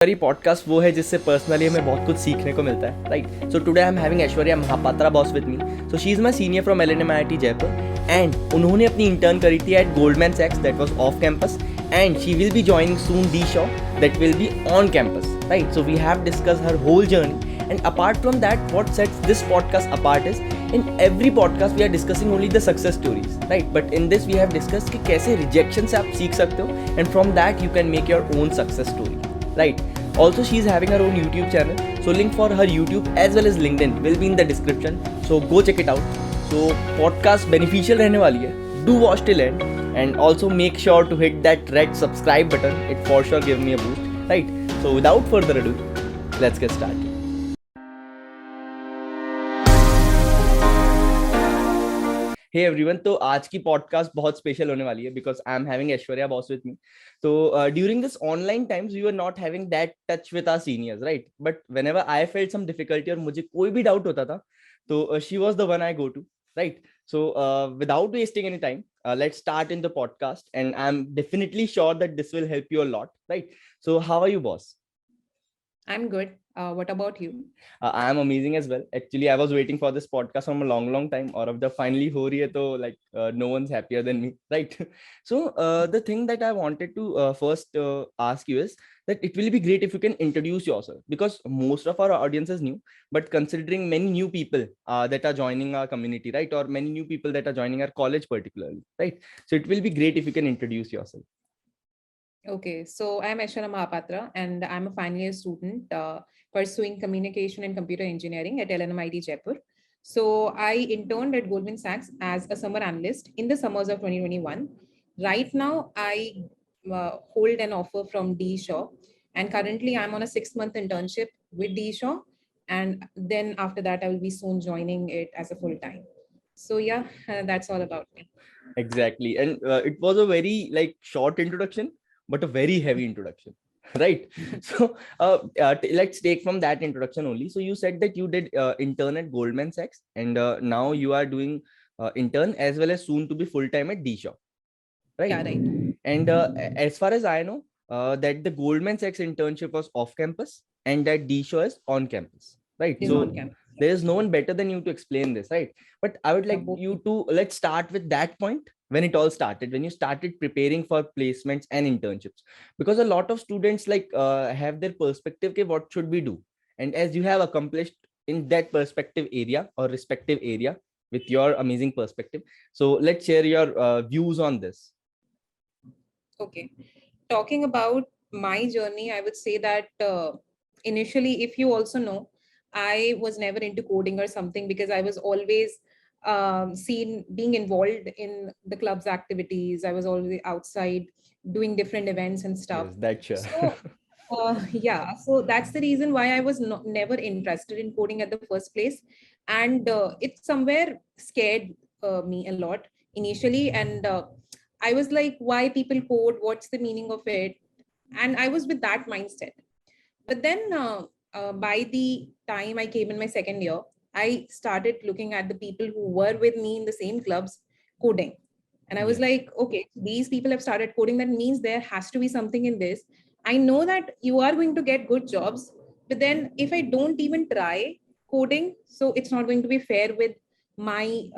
हमारी पॉडकास्ट वो है जिससे पर्सनली हमें बहुत कुछ सीखने को मिलता है, right? So today I am having Aishwarya Mahapatra boss with me. So she is my senior from LNMIIT Jaipur and उन्होंने अपनी इंटर्न करी थी एट गोल्डमैन सैक्स that was off campus and she will be joining soon D Shaw that will be on campus, right? So we have discuss her whole journey and apart from that what sets this podcast apart is in every podcast we are discussing only the success stories, right? But in this we have discussed कि कैसे rejection से आप सीख सकते हो and from that you can make your own success story, right? Also she is having her own YouTube channel, so link for her YouTube as well as LinkedIn will be in the description, so go check it out. So podcast beneficial रहने वाली है, do watch till end and also make sure to hit that red subscribe button, it for sure give me a boost, right? So without further ado let's get started. Hey everyone, तो आज की podcast बहुत special होने वाली है because I am having Aishwarya boss with me. तो during this online times we were not having that touch with our seniors, right? But whenever I felt some difficulty और मुझे कोई भी डाउट होता था तो she was the one I go to, right? So without wasting any time let's start in the podcast and I'm definitely sure that this will help you a lot, right? So how are you, boss? I'm good. What about you? I am amazing as well. Actually, I was waiting for this podcast from a long time. और अब जब finally हो रही है तो like no one's happier than me, right? So the thing that I wanted to first ask you is that it will be great if you can introduce yourself because most of our audience is new. But considering many new people that are joining our community, right, or many new people that are joining our college particularly, right? So it will be great if you can introduce yourself. Okay, so I'm Aishwarya Mahapatra and I'm a final year student pursuing communication and computer engineering at LNMIIT Jaipur. So I interned at Goldman Sachs as a summer analyst in the summers of 2021. Right now, I hold an offer from D Shaw and currently I'm on a 6-month internship with D Shaw and then after that I will be soon joining it as a full time. So yeah, that's all about me. Exactly. And it was a very like short introduction but a very heavy introduction, right? So let's take from that introduction only. So you said that you did intern at Goldman Sachs and now you are doing intern as well as soon to be full-time at D-Shaw, right? Yeah, right. And as far as I know that the Goldman Sachs internship was off campus and that D-Shaw is on campus, right? It is So on campus. there is no one better than you to explain this, right? But I would like you to let's start with that point when it all started, when you started preparing for placements and internships, because a lot of students like have their perspective okay, what should we do? And as you have accomplished in that perspective area or respective area with your amazing perspective, so let's share your views on this. Okay, talking about my journey, I would say that initially, if you also know, I was never into coding or something because I was always seen being involved in the club's activities. I was always outside doing different events and stuff. Yes, that's sure. So yeah, so that's the reason why I was never interested in coding at the first place, and it somewhere scared me a lot initially, and I was like, why people code? What's the meaning of it? And I was with that mindset. But then by the time I came in my second year, I started looking at the people who were with me in the same clubs coding. And I was like, okay, these people have started coding. That means there has to be something in this. I know that you are going to get good jobs. But then if I don't even try coding, so it's not going to be fair with my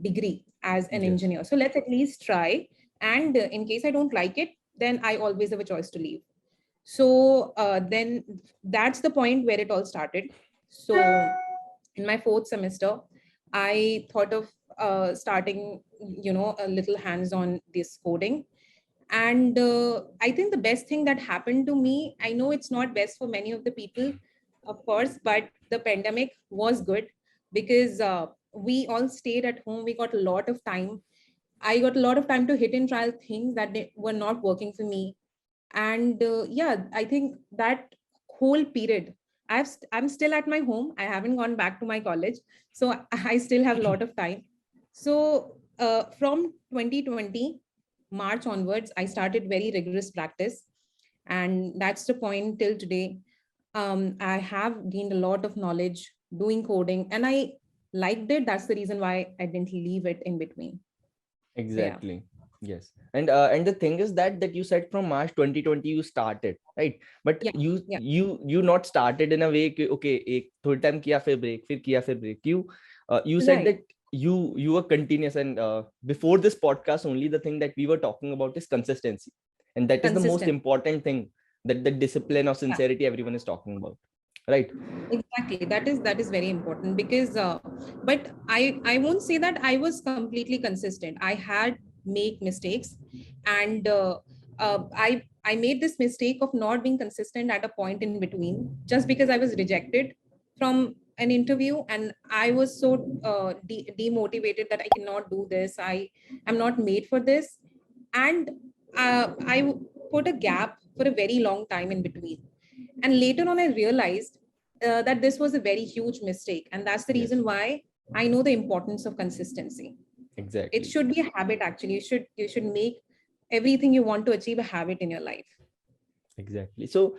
degree as an engineer. So let's at least try. And in case I don't like it, then I always have a choice to leave. So then that's the point where it all started. So in my 4th semester, I thought of starting, a little hands on this coding. And I think the best thing that happened to me, I know it's not best for many of the people, of course, but the pandemic was good because we all stayed at home. We got a lot of time. I got a lot of time to hit and try things that were not working for me. And yeah, I think that whole period, I'm still at my home. I haven't gone back to my college. So I still have a lot of time. So from 2020, March onwards, I started very rigorous practice. And that's the point till today. I have gained a lot of knowledge doing coding and I liked it. That's the reason why I didn't leave it in between. Exactly. Yes. And the thing is that you said from March 2020 you started, right? But Yeah, you yeah, you not started in a way कि okay एक थोड़ी time किया फिर break फिर किया फिर break. You said right. that you were continuous, and before this podcast only the thing that we were talking about is consistency, and that is the most Consistent. important thing, that the discipline or Yeah, sincerity everyone is talking about, right? exactly. That is very important because, but I won't say that I was completely consistent. I had make mistakes, and I made this mistake of not being consistent at a point in between, just because I was rejected from an interview, and I was so demotivated that I cannot do this. I am not made for this, and I put a gap for a very long time in between. And later on, I realized that this was a very huge mistake, and that's the Yes, reason why I know the importance of consistency. It exactly. should be a habit. Actually, you should make everything you want to achieve a habit in your life. Exactly. So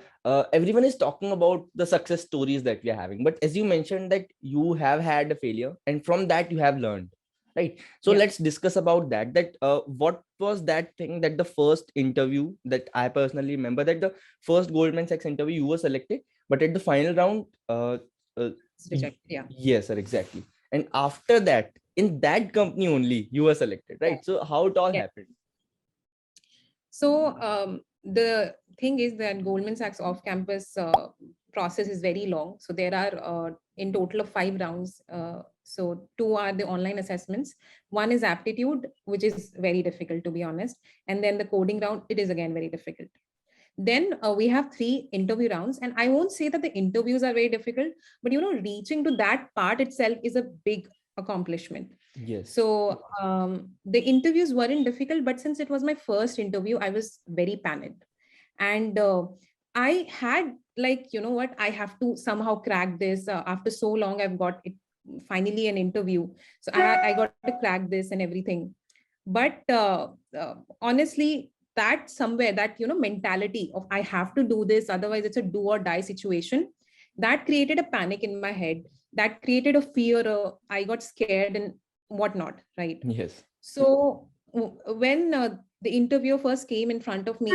everyone is talking about the success stories that we are having, but as you mentioned that you have had a failure, and from that you have learned, right? So Yeah. let's discuss about that. That what was that thing, that the first interview that I personally remember, that the first Goldman Sachs interview you were selected, but at the final round, uh, It's rejected. Yeah. yes, sir, exactly. And after that, in that company only you were selected, Yeah. right? So how it all Yeah. happened? So the thing is that Goldman Sachs off-campus process is very long. So there are in total of 5 rounds. So 2 are the online assessments. One is aptitude, which is very difficult to be honest, and then the coding round. It is again very difficult. Then we have 3 interview rounds, and I won't say that the interviews are very difficult, but reaching to that part itself is a big accomplishment. Yes. So the interviews weren't difficult, but since it was my first interview, I was very panicked. And I had like, what, I have to somehow crack this. After so long, I've got it finally an interview. So I got to crack this and everything. But honestly, that somewhere, that, mentality of I have to do this, otherwise it's a do or die situation, that created a panic in my head. That created a fear. I got scared and whatnot, right? Yes. So when the interviewer first came in front of me,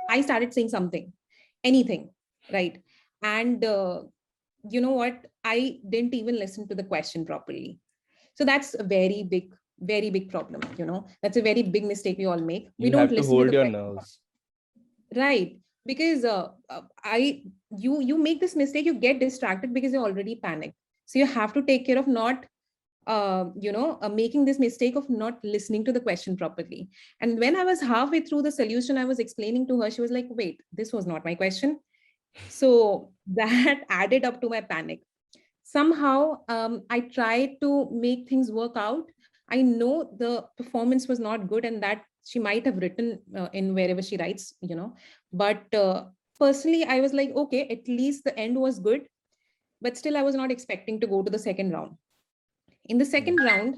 I started saying something, anything, right? And you know what? I didn't even listen to the question properly. So that's a very big problem. That's a very big mistake we all make. We You don't have to listen to hold the your question, nerves. right? Because I you make this mistake, you get distracted because you're already panicked. So you have to take care of not making this mistake of not listening to the question properly. And when I was halfway through the solution, I was explaining to her, she was like, wait, this was not my question. So that added up to my panic. Somehow I tried to make things work out. I know the performance was not good, and that she might have written in wherever she writes, but personally I was like, okay, at least the end was good. But still I was not expecting to go to the second round. In the second Yes. round,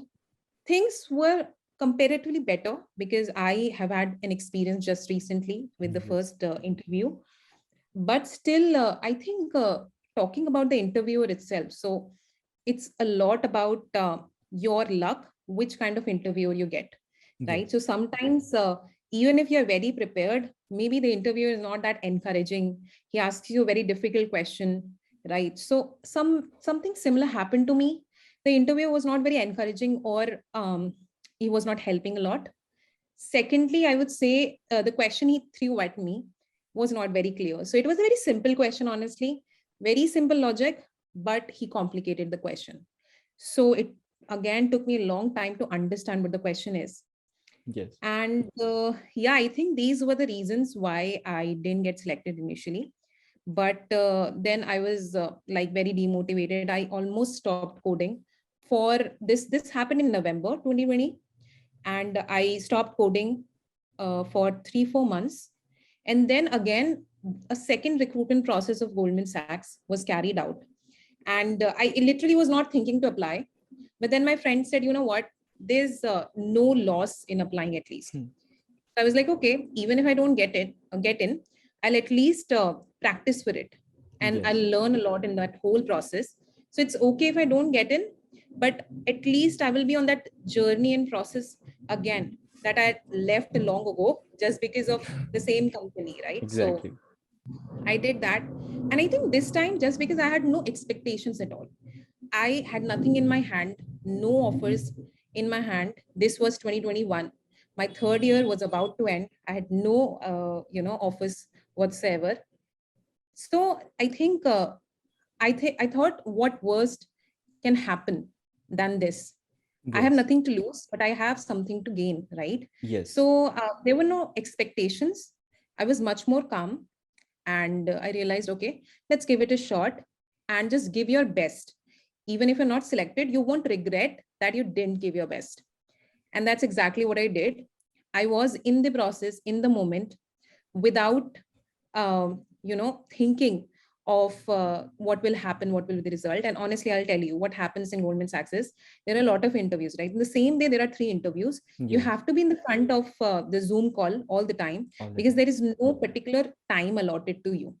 things were comparatively better because I have had an experience just recently with the Yes. first interview. But still, I think talking about the interviewer itself, so it's a lot about your luck, which kind of interviewer you get, right? Yes. So sometimes, even if you're very prepared, maybe the interviewer is not that encouraging. He asks you a very difficult question, right? So something similar happened to me. The interviewer was not very encouraging, or he was not helping a lot. Secondly, I would say the question he threw at me was not very clear. So it was a very simple question, honestly, very simple logic, but he complicated the question. So it again took me a long time to understand what the question is. Yes. And yeah, I think these were the reasons why I didn't get selected initially. But then I was like very demotivated. I almost stopped coding for this happened in November 2020, and I stopped coding for 3-4 months. And then again, a second recruitment process of Goldman Sachs was carried out. And I literally was not thinking to apply. But then my friend said, you know what? There's no loss in applying at least. Hmm. So I was like, okay, even if I don't get in, I'll at least practice for it. And Yes. I'll learn a lot in that whole process. So it's okay if I don't get in, but at least I will be on that journey and process again that I had left long ago just because of the same company, right? So Exactly. I did that. And I think this time, just because I had no expectations at all, I had nothing in my hand, no offers in my hand. This was 2021. My third year was about to end. I had no, offers whatsoever. So I thought, what worst can happen than this? I have Yes. nothing to lose, but I have something to gain, right? Yes. So there were no expectations. I was much more calm, and I realized, okay, let's give it a shot and just give your best. Even if you're not selected, you won't regret that you didn't give your best. And that's exactly what I did. I was in the process, in the moment, without thinking of what will happen, what will be the result. And honestly, I'll tell you what happens in Goldman Sachs is there are a lot of interviews, right? In the same day, there are 3 interviews. You Yes. have to be in the front of the Zoom call all the time, All the because time. there is no particular time allotted to you.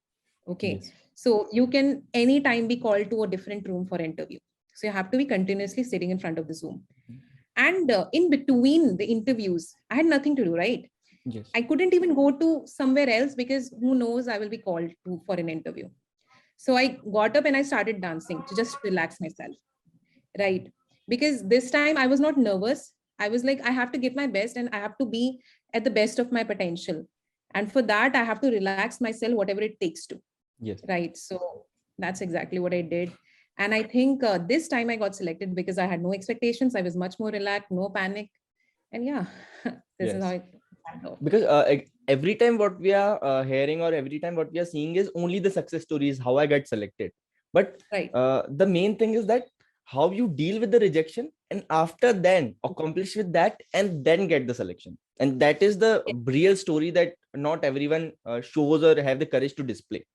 Okay. Yes. So you can anytime be called to a different room for interview. So you have to be continuously sitting in front of the Zoom. And in between the interviews, I had nothing to do, right? Yes. I couldn't even go to somewhere else because who knows, I will be called to for an interview. So I got up and I started dancing to just relax myself, right? Because this time I was not nervous. I was like, I have to give my best and I have to be at the best of my potential. And for that, I have to relax myself, whatever it takes to, Yes. right? So that's exactly what I did. And I think this time I got selected because I had no expectations. I was much more relaxed, no panic. And yeah, this is how Yes. it panned out. Because every time what we are hearing, or every time what we are seeing, is only the success stories, how I get selected. But Right. the main thing is that how you deal with the rejection, and after then accomplish with that, and then get the selection. And that is the Yeah, real story that not everyone shows or have the courage to display,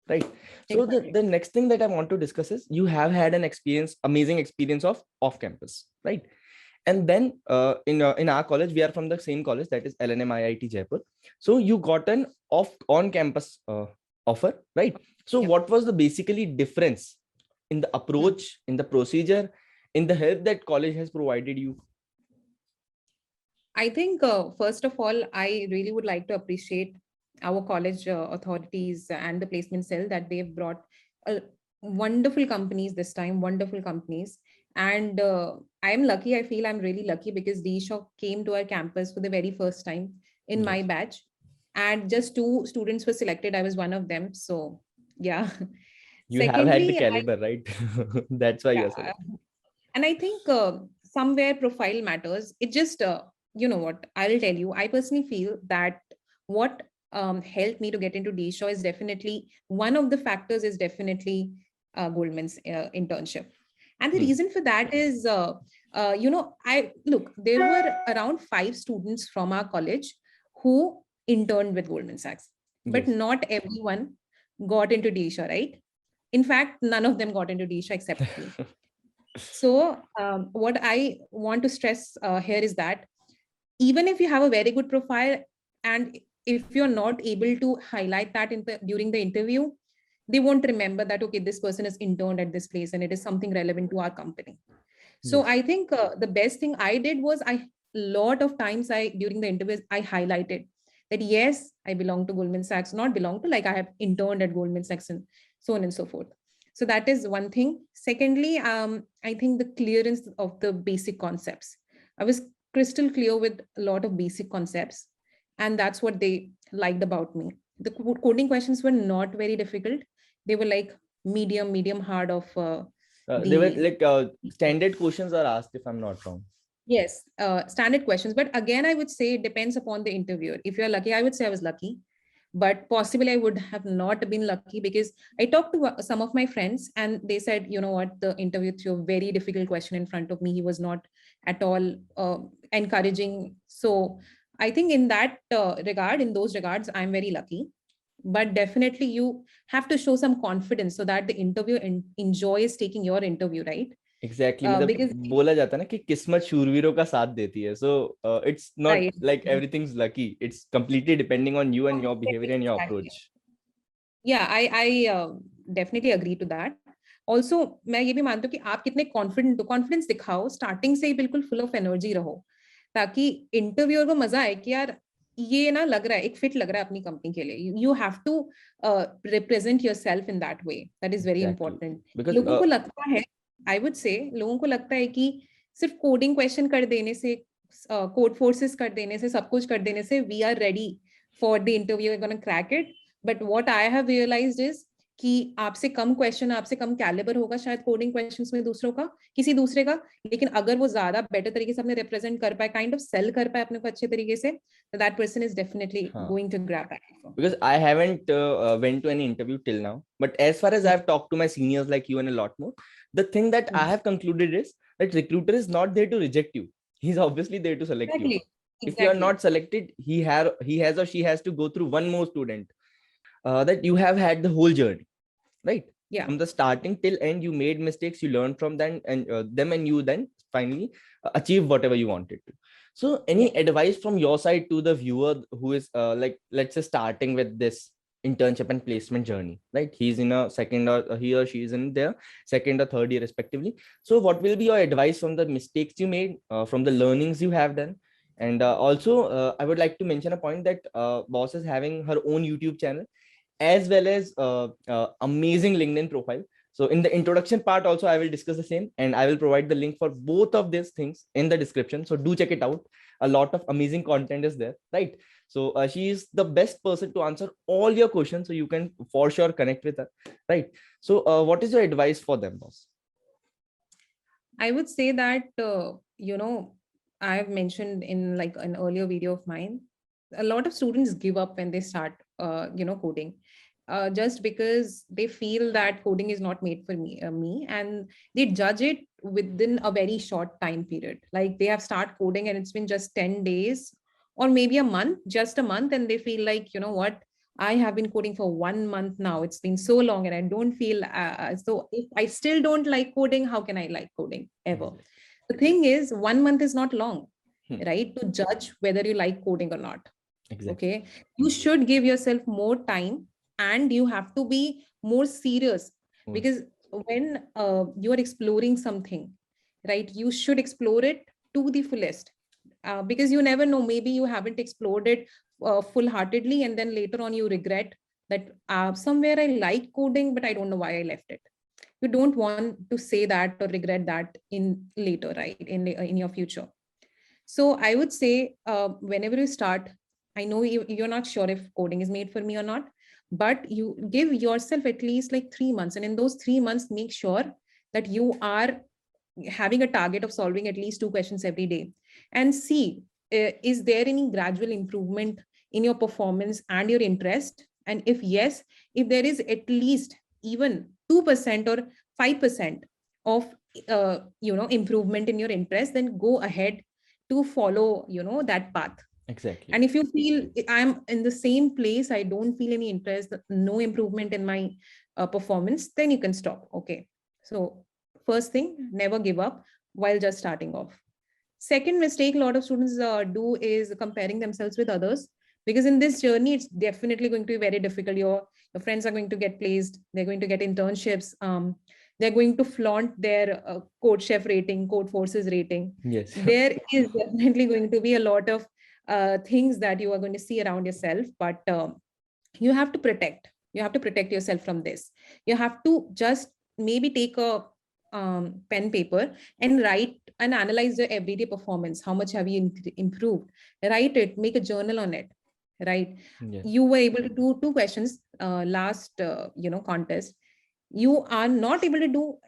right? So exactly. the next thing that I want to discuss is, you have had an experience, amazing experience of off campus, right? And then in our college, we are from the same college, that is LNMIIT Jaipur. So you got an off on campus offer, right? So Yeah. what was the basically difference in the Hmm. approach, in the procedure, in the help that college has provided you? I think, first of all, I really would like to appreciate our college authorities and the placement cell that they've brought wonderful companies this time, wonderful companies. And I'm lucky, I feel I'm really lucky because DShaw came to our campus for the very first time in my Yes. batch. And just 2 students were selected. I was one of them. So, yeah. You have had the Secondly, caliber, right? That's why you're yeah. selected. And I think somewhere profile matters. It just, you know what, I'll tell you, I personally feel that what helped me to get into DShaw is definitely one of the factors is definitely Goldman's internship. And the Hmm. reason for that is, I look, there were around 5 students from our college who interned with Goldman Sachs, but Yes. not everyone got into DShaw, right? In fact, none of them got into DShaw except me. So, what I want to stress here is that even if you have a very good profile, and if you're not able to highlight that during the interview, they won't remember that, okay, this person is interned at this place and it is something relevant to our company. So, Yes. I think the best thing I did was lot of times during the interviews, I highlighted that, yes, I belong to Goldman Sachs, not belong to, like I have interned at Goldman Sachs and so on and so forth. So that is one thing. Secondly, I think the clearance of the basic concepts. I was crystal clear with a lot of basic concepts, and that's what they liked about me. The coding questions were not very difficult. They were like medium hard of They were the like standard questions are asked, if I'm not wrong. yes, standard questions. But again, I would say it depends upon the interviewer. If you're lucky, I would say I was lucky, but possibly I would have not been lucky because I talked to some of my friends and they said, you know what, the interview threw a very difficult question in front of me. He was not at all encouraging. So I think in that regard, in those regards, I'm very lucky. But definitely you have to show some confidence so that the interviewer enjoys taking your interview, right? Exactly मतलब Because बोला जाता है ना कि किस्मत शूरवीरों का साथ देती है. So it's not right. Like everything's lucky, it's completely depending on you and your behaviour and your Exactly. Approach. Yeah, I definitely agree to that. Also, मैं ये भी मानती हूँ कि आप कितने कॉन्फिडेंट हो, कॉन्फिडेंस दिखाओ, स्टार्टिंग से ही बिल्कुल फुल ऑफ एनर्जी रहो. ताकि इंटरव्यूअर को मजा आए कि यार ये ना लग रहा है, एक फिट लग रहा है अपनी कंपनी के लिए. You have to represent yourself in that way. That is very Exactly. Important. Because लोगों को लगता है, आई वुड से, लोगों को लगता है कि सिर्फ कोडिंग क्वेश्चन कर देने से, कोड फोर्सेस कर देने से, सब कुछ कर देने से we are ready for the interview, we are gonna crack it. But what I have realised is कि आपसे कम क्वेश्चन, आपसे कम कैलिबर होगा शायद कोडिंग क्वेश्चंस में दूसरों का, किसी दूसरे का, लेकिन अगर वो ज्यादा बेटर तरीके से अपने रिप्रेजेंट कर पाए, काइंड ऑफ सेल कर पाए अपने को अच्छे तरीके से, दैट पर्सन इज डेफिनेटली हाँ. Going to grab that. Because I haven't went to any interview till now, but as far as I've talked to my seniors like you and a lot more, the thing that I have concluded is that recruiter is not there to reject you. He's obviously there to select you. Exactly. If you are not selected, he has or she has to go through one more student. That you have had the whole journey, right? Yeah. From the starting till end, you made mistakes, you learned from them, and you then finally achieve whatever you wanted to. So any advice from your side to the viewer who is like, let's say, starting with this internship and placement journey, right? He's in a second, or he or she is in their second or third year respectively. So what will be your advice from the mistakes you made, from the learnings you have done? And also I would like to mention a point that Boss is having her own YouTube channel, as well as amazing LinkedIn profile. So in the introduction part also, I will discuss the same, and I will provide the link for both of these things in the description. So do check it out. A lot of amazing content is there, right? So she is the best person to answer all your questions. So you can for sure connect with her, right? So what is your advice for them, Boss? I would say that, I have mentioned in like an earlier video of mine, a lot of students give up when they start, coding, just because they feel that coding is not made for me, and they judge it within a very short time period. Like they have started coding and it's been just 10 days or maybe a month, just a month, and they feel like, you know what, I have been coding for 1 month now. It's been so long and I don't feel, so if I still don't like coding, how can I like coding ever? The thing is, 1 month is not long, right? To judge whether you like coding or not. Exactly. Okay. You should give yourself more time, and you have to be more serious, because when you are exploring something, right, you should explore it to the fullest, because you never know, maybe you haven't explored it full heartedly, and then later on you regret that somewhere I like coding, but I don't know why I left it. You don't want to say that or regret that in later, right, in your future. So I would say, whenever you start, I know you're not sure if coding is made for me or not, but you give yourself at least like 3 months. And in those 3 months, make sure that you are having a target of solving at least 2 questions every day, and see, is there any gradual improvement in your performance and your interest? And if yes, if there is at least even 2% or 5% of improvement in your interest, then go ahead to follow that path. Exactly. And if you feel I'm in the same place, I don't feel any interest, no improvement in my performance, then you can stop. Okay. So first thing, never give up while just starting off. Second mistake a lot of students do is comparing themselves with others, because in this journey, it's definitely going to be very difficult. Your friends are going to get placed, they're going to get internships, they're going to flaunt their code chef rating, code forces rating. Yes. There is definitely going to be a lot of things that you are going to see around yourself, but you have to protect yourself from this. You have to just maybe take a pen paper and write and analyze your everyday performance. How much have you improved? Write it, make a journal on it, right? Yes. You were able to do 2 questions last contest. You are not able to do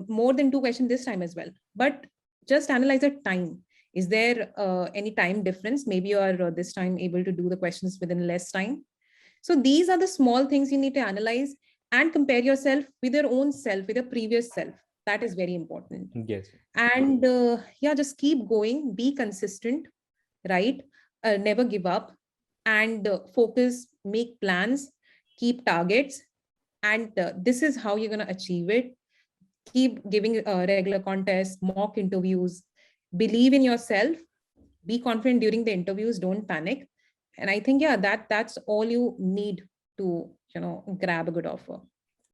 more than 2 questions this time as well, but just analyze the time. Is there any time difference? Maybe you are this time able to do the questions within less time. So these are the small things you need to analyze and compare yourself with your own self, with your previous self. That is very important. Yes. And just keep going, be consistent, right? Never give up, and focus, make plans, keep targets. And this is how you're going to achieve it. Keep giving regular contests, mock interviews, believe in yourself, be confident during the interviews, don't panic. And I think, that's all you need to, grab a good offer.